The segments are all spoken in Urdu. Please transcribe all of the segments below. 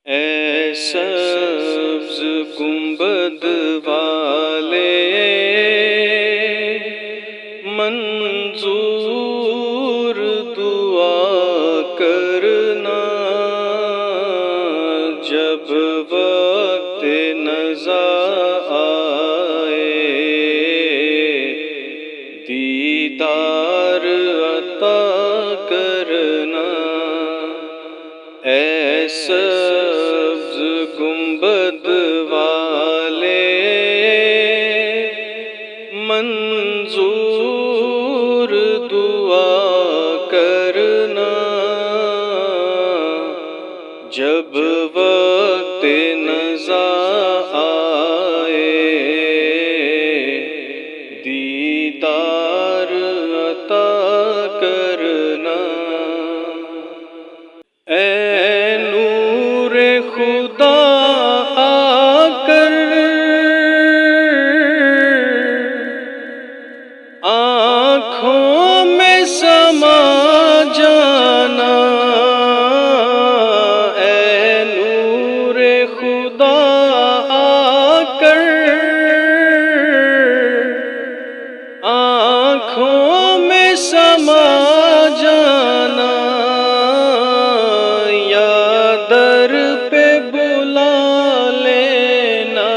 اے سبز گنبد والے منظور دعا کرنا، جب وقت نزا آئے دیدار عطا کرنا۔ اے سبز گنبد والے منظور دعا کرنا، جب وقت نزا آئے دیدار عطا کرنا۔ اے نور خدا آ کر آنکھوں میں سما جانا، اے نور خدا آ کر آنکھوں میں سما جانا، در پہ بلا لینا،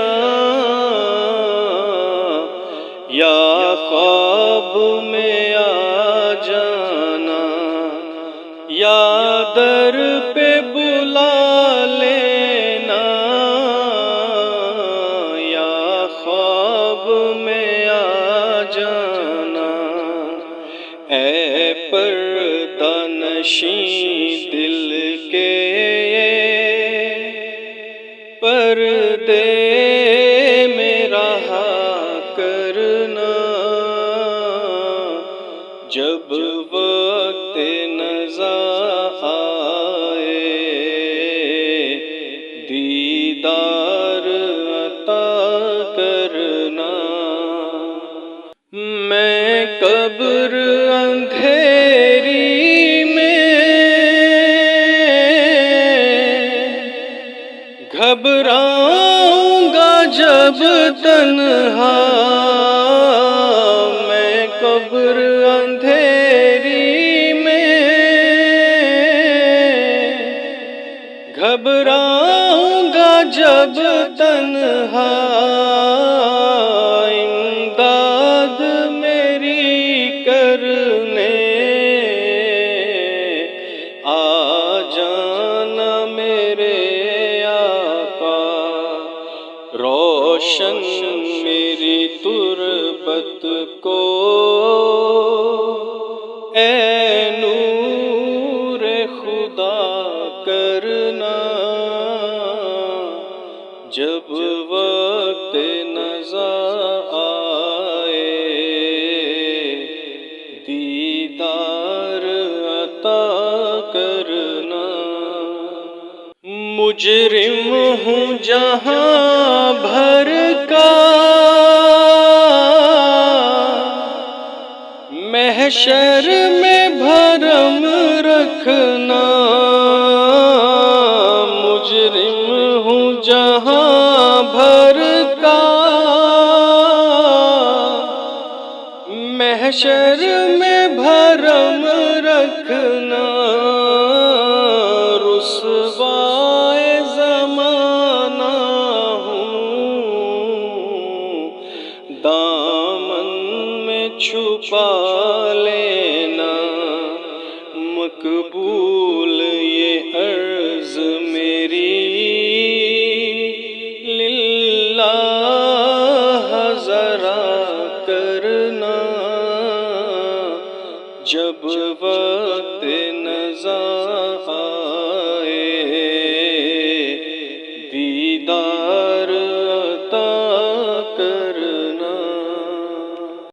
یا خواب میں آ جانا، یا در پہ بلا لینا، یا خواب میں آ جانا۔ اے پردہ نشین دل کے پردے میں رہا کرنا، جب وقت نزا آئے دیدار عطا کرنا۔ میں قبر اندھیری میں گھبراؤں گا جب تنہا، میں قبر اندھیری میں گھبراؤں گا جب تنہا، امداد میری کرنے آ جانا میرے روشن میری تربت کو، اے نور خدا کرنا، جب وقت نزا آئے دیدار عطا کرنا۔ مجرم ہوں جہاں بھر کا، محشر میں بھرم رکھنا، مجرم ہوں جہاں بھر کا، محشر میں بھرم رکھنا، رسوائے زمانہ ہوں، دامن میں چھپا لینا، مقبول یہ عرض میری للہ